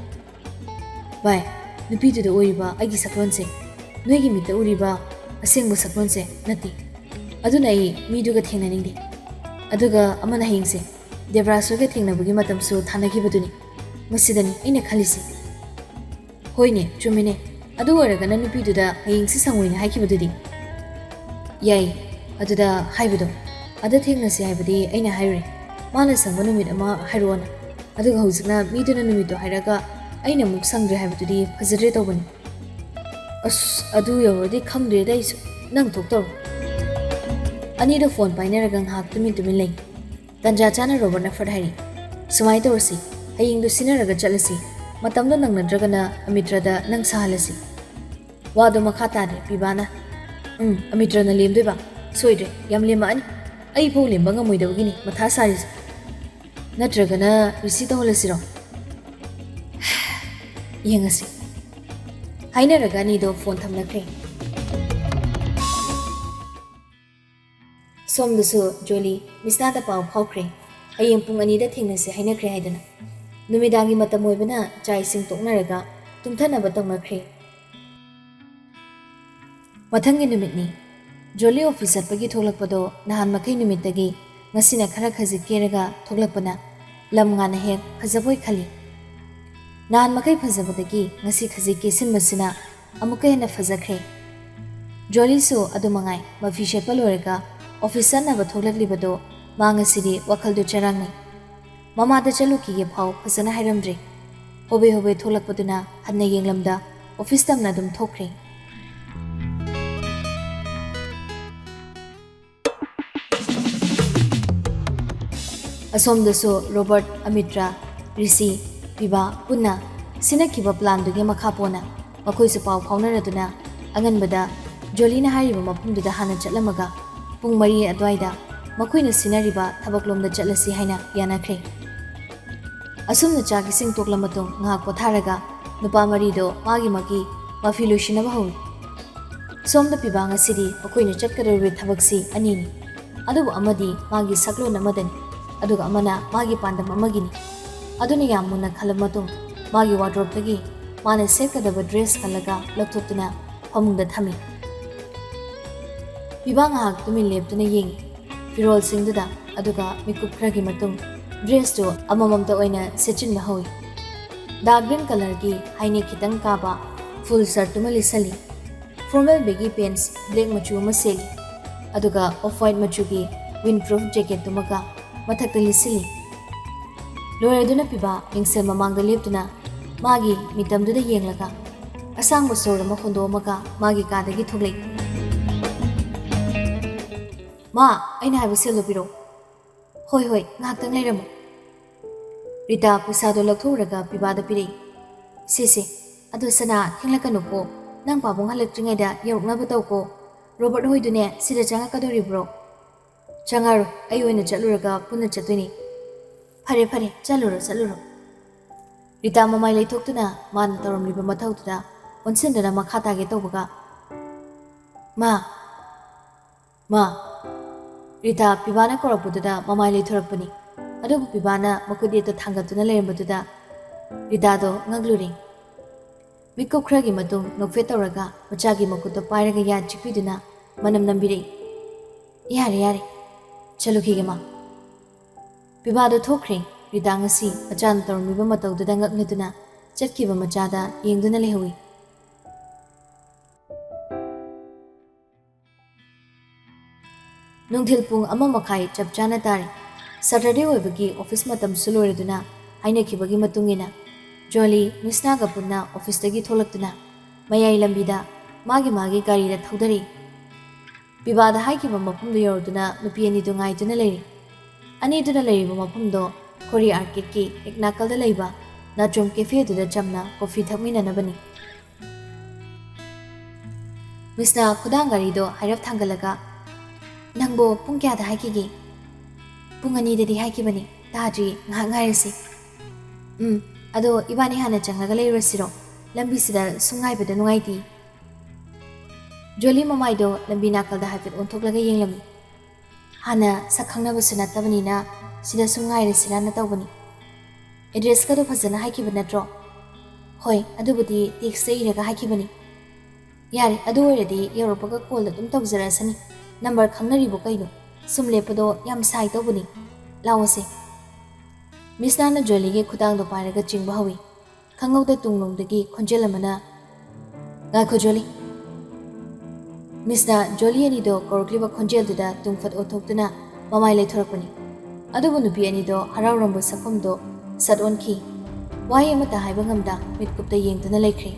ꯚꯥꯏ ꯅꯨꯄꯤꯗꯨꯗ ꯑꯣꯏꯔꯤꯕ ꯑꯩꯒꯤ ꯁꯛꯂꯣꯟꯁꯦ ꯅꯣꯏꯒꯤ ꯃꯤꯠꯇ ꯎꯔꯤꯕ ꯑꯁꯦꯡꯕ ꯁꯛꯂꯣꯟꯁꯦ ꯅꯠꯇꯦ ꯑꯗꯨꯅ ꯑꯩ ꯃꯤꯗꯨꯒ ꯊꯦꯡꯅꯅꯤꯡꯗꯦ ꯑꯗꯨꯒ ꯑꯃꯅ ꯍꯌꯦꯡꯁꯦ ꯗꯦꯕ꯭ꯔꯥꯖꯒ ꯊꯦꯡꯅꯕꯒꯤ ꯃꯇꯝꯁꯨ ꯊꯥꯅꯈꯤꯕꯗꯨꯅꯤ ꯃꯁꯤꯗꯅꯤ ꯑꯩꯅ ꯈꯜꯂꯤꯁꯤ ꯍꯣꯏꯅꯦ ꯆꯨꯝꯃꯤꯅꯦ ꯑꯗꯨ ꯑꯣꯏꯔꯒꯅ ꯅꯨꯄꯤꯗꯨꯗ ꯍꯌꯦꯡꯁꯤ ꯁꯪꯉꯣꯏꯅ ꯍꯥꯏꯈꯤꯕꯗꯨꯗꯤ ꯌꯥꯏ ꯑꯗꯨꯗ ꯍꯥꯏꯕꯗꯣ ꯑꯗ ꯊꯦꯡꯅꯁꯤ ꯍꯥꯏꯕꯗꯤ ꯑꯩꯅ ꯍꯥꯏꯔꯨꯔꯦ ꯃꯥꯅ ꯁꯪꯕ ꯅꯨꯃꯤꯠ ꯑꯃ ꯍꯥꯏꯔꯛꯑꯣꯅ ꯑꯗꯨꯒ ꯍꯧꯖꯤꯛꯅ ꯃꯤꯗꯨꯅ ꯅꯨꯃꯤꯠꯇꯣ ꯍꯥꯏꯔꯒ ꯑꯩꯅ ꯑꯃꯨꯛ ꯁꯪꯗ꯭ꯔꯦ ꯍꯥꯏꯕꯗꯨꯗꯤ ꯐꯖꯗ꯭ꯔꯦ ꯇꯧꯕꯅꯤ ꯑꯁ ꯑꯗꯨ ꯌꯧꯔꯗꯤ ꯈꯪꯗ꯭ꯔꯦꯗ ꯑꯩꯁꯨ ꯅꯪ ꯊꯣꯛꯇꯧꯔꯣ ꯑꯅꯤꯗꯣ ꯐꯣꯟ ꯄꯥꯏꯅꯔꯒ ꯉꯥꯏꯍꯥꯛ ꯇꯨꯃꯤꯟ ꯂꯩ ꯇꯟꯖꯥ ꯆꯥꯅ ꯔꯣꯕꯔꯠꯅ ꯐꯠ ꯍꯥꯏꯔꯤ ꯁꯨꯃꯥꯏꯅ ꯇꯧꯔꯁꯤ ꯍꯌꯦꯡꯗꯣ ꯁꯤꯟꯅꯔꯒ ꯆꯠꯂꯁꯤ ꯃꯇꯝꯗꯣ ꯅꯪꯅꯗ꯭ꯔꯒꯅ ꯑꯃꯤꯇ꯭ꯔꯗ ꯅꯪ ꯁꯥꯍꯜꯂꯁꯤ ꯋꯥꯗꯣ ꯃꯈꯥ ꯇꯥꯗꯦ ꯄꯤꯕꯥꯅ ꯑꯃꯤꯇ꯭ꯔꯅ ꯂꯦꯝꯗꯣꯏꯕ ꯁꯣꯏꯗ꯭ꯔꯦ ꯌꯥꯝ ꯂꯦꯝꯃꯛꯑꯅꯤ ꯑꯩ ꯐꯥꯎ ꯂꯦꯝꯕ ꯉꯝꯃꯣꯏꯗꯕꯒꯤꯅꯤ ꯃꯊꯥ ꯁꯥꯔꯤꯁꯦ ꯅꯠꯇ꯭ꯔꯒꯅ ꯔꯤꯁꯤ ꯇꯧꯍꯜꯂꯁꯤꯔꯣ ꯌꯦꯡꯉꯁꯤ ꯍꯥꯏꯅꯔꯒ ꯑꯅꯤꯗꯣ ꯐꯣꯟ ꯊꯝꯅꯈ꯭ꯔꯦ ꯁꯣꯝꯗꯁꯨ ꯖꯣꯂꯤ ꯃꯤꯁꯅꯥꯗ ꯄꯥꯎ ꯐꯥꯎꯈ꯭ꯔꯦ ꯍꯌꯦꯡ ꯄꯨꯡ 2ꯗ ꯊꯦꯡꯅꯁꯤ ꯍꯥꯏꯅꯈ꯭ꯔꯦ ꯍꯥꯏꯗꯅ ꯅꯨꯃꯤꯗꯥꯡꯒꯤ ꯃꯇꯝ ꯑꯣꯏꯕꯅ ꯆꯥꯛ ꯏꯁꯤꯡ ꯇꯣꯛꯅꯔꯒ ꯇꯨꯝꯊꯅꯕ ꯇꯧꯅꯈ꯭ꯔꯦ ꯃꯊꯪꯒꯤ ꯅꯨꯃꯤꯠꯅꯤ ꯖꯣꯂꯤ ꯑꯣꯐꯤꯁ ꯆꯠꯄꯒꯤ ꯊꯣꯛꯂꯛꯄꯗꯣ ꯅꯍꯥꯟ ꯃꯈꯩ ꯅꯨꯃꯤꯠꯇꯒꯤ ꯉꯁꯤꯅ ꯈꯔ ꯈꯖꯤꯛ ꯀꯦꯔꯒ ꯊꯣꯛꯂꯛꯄꯅ ꯂꯝ ꯉꯥꯟꯅ ꯍꯦꯛ ꯐꯖꯕꯣꯏ ꯈꯜꯂꯤ ꯅꯍꯥꯟ ꯃꯈꯩ ꯐꯖꯕꯗꯒꯤ ꯉꯁꯤ ꯈꯖꯤꯛ ꯀꯦꯁꯤꯟꯕꯁꯤꯅ ꯑꯃꯨꯛꯀ ꯍꯦꯟꯅ ꯐꯖꯈ꯭ꯔꯦ ꯖꯣꯂꯤꯁꯨ ꯑꯗꯨꯃꯉꯥꯏ ꯃꯐꯤ ꯁꯦꯠꯄ ꯂꯣꯏꯔꯒ ꯑꯣꯐꯤꯁ ꯆꯠꯅꯕ ꯊꯣꯛꯂꯛꯂꯤꯕꯗꯣ ꯃꯥ ꯉꯁꯤꯗꯤ ꯋꯥꯈꯜꯗꯨ ꯆꯔꯥꯡꯅꯩ ꯃꯃꯥꯗ ꯆꯠꯂꯨꯈꯤꯒꯦ ꯐꯥꯎ ꯐꯖꯅ ꯍꯥꯏꯔꯝꯗ꯭ꯔꯦ ꯍꯣꯕꯦ ꯊꯣꯛꯂꯛꯄꯗꯨꯅ ꯍꯟꯅ ꯌꯦꯡꯂꯝꯗ ꯑꯣꯐꯤꯁ ꯇꯝꯅ ꯑꯗꯨꯝ ꯊꯣꯛꯈ꯭ꯔꯦ ꯑꯁꯣꯝꯗꯁꯨ ꯔꯣꯕꯔꯠ ꯑꯃꯤꯇ꯭ꯔꯥ ꯔꯤꯁꯤ ꯄꯤꯕꯥ ꯄꯨꯟꯅ ꯁꯤꯟꯅꯈꯤꯕ ꯄ꯭ꯂꯥꯟꯗꯨꯒꯤ ꯃꯈꯥ ꯄꯣꯟꯅ ꯃꯈꯣꯏꯁꯨ ꯄꯥꯎ ꯐꯥꯎꯅꯔꯗꯨꯅ ꯑꯉꯟꯕꯗ ꯖꯣꯂꯤꯅ ꯍꯥꯏꯔꯤꯕ ꯃꯐꯝꯗꯨꯗ ꯍꯥꯟꯅ ꯆꯠꯂꯝꯃꯒ ꯄꯨꯡ 4 ꯑꯗꯨꯋꯥꯏꯗ ꯃꯈꯣꯏꯅ ꯁꯤꯟꯅꯔꯤꯕ ꯊꯕꯛꯂꯣꯝꯗ ꯆꯠꯂꯁꯤ ꯍꯥꯏꯅ ꯌꯥꯅꯈ꯭ꯔꯦ ꯑꯁꯨꯝꯅ ꯆꯥꯛ ꯏꯁꯤꯡ ꯇꯣꯛꯂ ꯃꯇꯨꯡ ꯉꯥꯏꯍꯥꯛ ꯄꯣꯊꯥꯔꯒ ꯅꯨꯄꯥ 4ꯗꯣ ꯃꯥꯒꯤ ꯃꯐꯤ ꯂꯣꯏꯁꯤꯟꯅꯕ ꯍꯧꯏ ꯁꯣꯝꯗ ꯄꯤꯕꯥ ꯉꯁꯤꯗꯤ ꯃꯈꯣꯏꯅ ꯆꯠꯀꯗꯧꯔꯤꯕ ꯊꯕꯛꯁꯤ ꯑꯅꯤꯅꯤ ꯑꯗꯨꯕꯨ ꯑꯃꯗꯤ ꯃꯥꯒꯤ ꯁꯛꯂꯣꯟ ꯑꯃꯗꯅꯤ ꯑꯗꯨꯒ ꯑꯃꯅ ꯃꯥꯒꯤ ꯄꯥꯟꯗꯝ ꯑꯃꯒꯤꯅꯤ ꯑꯗꯨꯅ ꯌꯥꯝ ꯃꯨꯟꯅ ꯈꯜꯂꯕ ꯃꯇꯨꯡ ꯃꯥꯒꯤ ꯋꯥꯔꯗ꯭ꯔꯣꯞꯇꯒꯤ ꯃꯥꯅ ꯁꯦꯠꯀꯗꯕ ꯗ꯭ꯔꯦꯁ ꯈꯜꯂꯒ ꯂꯧꯊꯣꯛꯇꯨꯅ ꯐꯃꯨꯡꯗ ꯊꯝꯃꯤ ꯄꯤꯕꯥ ꯉꯥꯏꯍꯥꯛ ꯇꯨꯃꯤꯟ ꯂꯦꯞꯇꯨꯅ ꯌꯦꯡꯉꯤ ꯐꯤꯔꯣꯜꯁꯤꯡꯗꯨꯗ ꯑꯗꯨꯒ ꯃꯤꯀꯨꯞ ꯈꯔꯒꯤ ꯃꯇꯨꯡ ꯗ꯭ꯔꯦꯁꯇꯨ ꯑꯃꯃꯝꯇ ꯑꯣꯏꯅ ꯁꯦꯠꯆꯤꯟꯕ ꯍꯧꯏ ꯗꯥꯔꯛ ꯒ꯭ꯔꯤꯟ ꯀꯂꯔꯒꯤ ꯍꯥꯏꯅꯦꯛ ꯈꯤꯇꯪ ꯀꯥꯕ ꯐꯨꯜ ꯁꯔꯠꯇꯨꯃ ꯂꯤꯠꯁꯜꯂꯤ ꯐꯣꯔꯃꯦꯜ ꯕꯦꯒꯤ ꯄꯦꯟꯁ ꯕ꯭ꯂꯦꯛ ꯃꯆꯨ ꯑꯃ ꯁꯦꯠꯂꯤ ꯑꯗꯨꯒ ꯑꯣꯐ ꯋꯥꯏꯠ ꯃꯆꯨꯒꯤ ꯋꯤꯟ ꯄ꯭ꯔꯨꯐ ꯖꯦꯀꯦꯠꯇꯨꯃꯒ ꯃꯊꯛꯇ ꯂꯤꯠꯁꯤꯜꯂꯤ ꯂꯣꯏꯔꯗꯨꯅ ꯄꯤꯕꯥ ꯃꯤꯡꯁꯦꯜ ꯃꯃꯥꯡꯗ ꯂꯦꯞꯇꯨꯅ ꯃꯥꯒꯤ ꯃꯤꯇꯝꯗꯨꯗ ꯌꯦꯡꯂꯒ ꯑꯁꯥꯡꯕ ꯁꯣꯔ ꯑꯃ ꯍꯣꯟꯗꯣꯛꯑꯃꯒ ꯃꯥꯒꯤ ꯀꯥꯗꯒꯤ ꯊꯣꯛꯂꯛꯏ ꯃꯥ ꯑꯩꯅ ꯍꯥꯏꯕ ꯁꯦꯜꯗꯣ ꯄꯤꯔꯛꯑꯣ ꯍꯣꯏ ꯉꯥꯏꯍꯥꯛꯇꯪ ꯂꯩꯔꯝꯃꯨ ꯔꯤꯇꯥ ꯄꯩꯁꯥꯗꯣ ꯂꯧꯊꯣꯛꯎꯔꯒ ꯄꯤꯕꯥꯗ ꯄꯤꯔꯛꯏ꯫ ꯁꯤꯁꯦ, ꯑꯗꯣ ꯁꯅꯥ ꯊꯦꯡꯂꯛꯀꯅꯨꯀꯣ, ꯅꯪ ꯄꯥꯕꯨꯡ ꯍꯜꯂꯛꯇ꯭ꯔꯤꯉꯩꯗ ꯌꯧꯔꯛꯅꯕ ꯇꯧꯀꯣ꯫ ꯔꯣꯕꯔꯠ ꯍꯣꯏꯗꯨꯅꯦ ꯁꯤꯗ ꯆꯪꯉꯛꯀꯗꯣꯔꯤꯕ꯭ꯔꯣ? ꯆꯪꯉꯔꯣꯏ, ꯑꯩ ꯑꯣꯏꯅ ꯆꯠꯂꯨꯔꯒ ꯄꯨꯟꯅ ꯆꯠꯇꯣꯏꯅꯤ꯫ ꯐꯔꯦ ꯐꯔꯦ, ꯆꯠꯂꯨꯔꯣ꯫ ꯔꯤꯇꯥ ꯃꯃꯥꯏ ꯂꯩꯊꯣꯛꯇꯨꯅ ꯃꯥꯅ ꯇꯧꯔꯝꯂꯤꯕ ꯃꯊꯧꯗꯨꯗ ꯑꯣꯟꯁꯤꯟꯗꯨꯅ ꯃꯈꯥ ꯇꯥꯒꯦ ꯇꯧꯕꯒ ꯃꯥ ꯔꯤꯇꯥ ꯄꯤꯕꯥꯅ ꯀꯧꯔꯛꯄꯗꯨꯗ ꯃꯃꯥꯏ ꯂꯩꯊꯣꯔꯛꯄꯅꯤ꯫ ꯑꯗꯨꯕꯨ ꯄꯤꯕꯥꯅ ꯃꯈꯨꯠ ꯌꯦꯠꯇ ꯊꯥꯡꯒꯠꯇꯨꯅ ꯂꯩꯔꯝꯕꯗꯨꯗ ꯔꯤꯇꯥꯗꯣ ꯉꯛꯂꯨꯔꯦ꯫ ꯃꯤꯀꯨꯞ ꯈꯔꯒꯤ ꯃꯇꯨꯡ ꯅꯣꯛꯐꯦꯠ ꯇꯧꯔꯒ ꯃꯆꯥꯒꯤ ꯃꯈꯨꯠꯇꯣ ꯄꯥꯏꯔꯒ ꯌꯥ ꯆꯤꯛꯄꯤꯗꯨꯅ ꯃꯅꯝ ꯅꯝꯕꯤꯔꯛꯏ꯫ ꯌꯥꯔꯦ, ꯆꯠꯂꯨꯈꯤꯒꯦ ꯃꯥ꯫ ꯄꯤꯕꯥꯗꯣ ꯊꯣꯛꯈ꯭ꯔꯦ꯫ ꯔꯤꯇꯥ ꯉꯁꯤ ꯃꯆꯥꯅ ꯇꯧꯔꯝꯂꯤꯕ ꯃꯇꯧꯗꯨꯗ ꯉꯛꯅꯗꯨꯅ ꯆꯠꯈꯤꯕ ꯃꯆꯥꯗ ꯌꯦꯡꯗꯨꯅ ꯂꯩꯍꯧꯏ꯫ ꯅꯨꯡꯊꯤꯜ ꯄꯨꯡ 1:30 ꯆꯞ ꯆꯥꯅ ꯇꯥꯔꯦ꯫ ꯁꯇꯔꯗꯦ ꯑꯣꯏꯕꯒꯤ ꯑꯣꯐꯤꯁ ꯃꯇꯝꯁꯨ ꯂꯣꯏꯔꯗꯨꯅ ꯍꯥꯏꯅꯈꯤꯕꯒꯤ ꯃꯇꯨꯡꯏꯟꯅ ꯖꯣꯂꯤ ꯃꯤꯁꯅꯥꯒ ꯄꯨꯟꯅ ꯑꯣꯐꯤꯁꯇꯒꯤ ꯊꯣꯛꯂꯛꯇꯨꯅ ꯃꯌꯥꯏ ꯂꯝꯕꯤꯗ ꯃꯥꯒꯤ ꯒꯥꯔꯤꯗ ꯊꯧꯗꯔꯛꯏ꯫ ꯄꯤꯕꯥꯗ ꯍꯥꯏꯈꯤꯕ ꯃꯐꯝꯗꯨ ꯌꯧꯔꯗꯨꯅ ꯅꯨꯄꯤ ꯑꯅꯤꯗꯨ ꯉꯥꯏꯗꯨꯅ ꯂꯩꯔꯤ꯫ ꯑꯅꯤꯗꯨꯅ ꯂꯩꯔꯤꯕ ꯃꯐꯝꯗꯣ ꯈꯣꯔꯤ ꯑꯥꯔꯀꯦꯗꯀꯤ ꯍꯦꯛ ꯅꯥꯀꯜꯗ ꯂꯩꯕ ꯅꯥꯇ꯭ꯔꯨꯝ ꯀꯦꯐꯦꯗꯨꯗ ꯆꯝꯅ ꯀꯣꯐꯤ ꯊꯛꯃꯤꯟꯅꯅꯕꯅꯤ꯫ ꯃꯤꯁꯅ ꯈꯨꯗꯥꯡ ꯒꯥꯔꯤꯗꯣ ꯍꯥꯏꯔꯞ ꯊꯥꯡꯒꯠꯂꯒ, ꯅꯪꯕꯣ ꯄꯨꯡ ꯀꯌꯥꯗ ꯍꯥꯏꯈꯤꯒꯦ? ꯄꯨꯡ 2ꯗꯗꯤ ꯍꯥꯏꯈꯤꯕꯅꯤ, ꯇꯥꯗ꯭ꯔꯤ, ꯉꯥꯏꯍꯥꯛ ꯉꯥꯏꯔꯁꯤ꯫ ꯑꯗꯣ ꯏꯕꯥꯅꯤ ꯍꯥꯟꯅ ꯆꯪꯂꯒ ꯂꯩꯔꯨꯔꯁꯤꯔꯣ? ꯂꯝꯕꯤꯁꯤꯗ ꯁꯨꯝ ꯉꯥꯏꯕꯗ ꯅꯨꯡꯉꯥꯏꯇꯦ꯫ ꯖꯣꯂꯤ ꯃꯃꯥꯏꯗꯣ ꯂꯝꯕꯤ ꯅꯥꯀꯜꯗ ꯍꯥꯏꯐꯦꯠ ꯑꯣꯟꯊꯣꯛꯂꯒ ꯌꯦꯡꯂꯝꯃꯤ꯫ ꯍꯥꯟꯅ ꯁꯛ ꯈꯪꯅꯕꯁꯨ ꯅꯠꯇꯕꯅꯤꯅ ꯁꯤꯗ ꯁꯨꯝ ꯉꯥꯏꯔꯁꯤꯔꯅ ꯇꯧꯕꯅꯤ꯫ ꯑꯦꯗ꯭ꯔꯦꯁꯀꯗꯣ ꯐꯖꯅ ꯍꯥꯏꯈꯤꯕ ꯅꯠꯇ꯭ꯔꯣ? ꯍꯣꯏ, ꯑꯗꯨꯕꯨꯗꯤ ꯇꯦꯛꯁꯇ ꯏꯔꯒ ꯍꯥꯏꯈꯤꯕꯅꯤ꯫ ꯌꯥꯔꯦ, ꯑꯗꯨ ꯑꯣꯏꯔꯗꯤ ꯌꯧꯔꯛꯄꯒ ꯀꯣꯜ ꯑꯗꯨꯝ ꯇꯧꯖꯔꯁꯅꯤ꯫ ꯅꯝꯕꯔ ꯈꯪꯅꯔꯤꯕꯣ ꯀꯩꯅꯣ? ꯁꯨꯝ ꯂꯦꯞꯄꯗꯣ ꯌꯥꯝ ꯁꯥꯏ ꯇꯧꯕꯅꯤ꯫ ꯂꯥꯛꯑꯣꯁꯦ꯫ ꯃꯤꯁꯅꯥꯅ ꯖꯣꯂꯤꯒꯤ ꯈꯨꯗꯥꯡꯗꯣ ꯄꯥꯏꯔꯒ ꯆꯤꯡꯕ ꯍꯧꯏ꯫ ꯈꯪꯍꯧꯗ ꯇꯨꯡꯂꯣꯝꯗꯒꯤ ꯈꯣꯟꯖꯦꯜ ꯑꯃꯅ, ꯉꯥꯏꯈꯣ ꯖꯣꯂꯤ꯫ ꯃꯤꯁꯅ ꯖꯣꯂꯤ ꯑꯅꯤꯗꯣ ꯀꯧꯔꯛꯂꯤꯕ ꯈꯣꯟꯖꯦꯜꯗꯨꯗ ꯇꯨꯡꯐꯠ ꯑꯣꯟꯊꯣꯛꯇꯨꯅ ꯃꯃꯥꯏ ꯂꯩꯊꯣꯔꯛꯄꯅꯤ꯫ ꯑꯗꯨꯕꯨ ꯅꯨꯄꯤ ꯑꯅꯤꯗꯣ ꯍꯔꯥꯎꯔꯝꯕ ꯁꯛꯐꯝꯗꯣ ꯁꯠ ꯑꯣꯟꯈꯤ꯫ ꯋꯥꯍꯩ ꯑꯃꯠꯇ ꯍꯥꯏꯕ ꯉꯝꯗ ꯃꯤꯠꯀꯨꯞꯇ ꯌꯦꯡꯗꯨꯅ ꯂꯩꯈ꯭ꯔꯦ꯫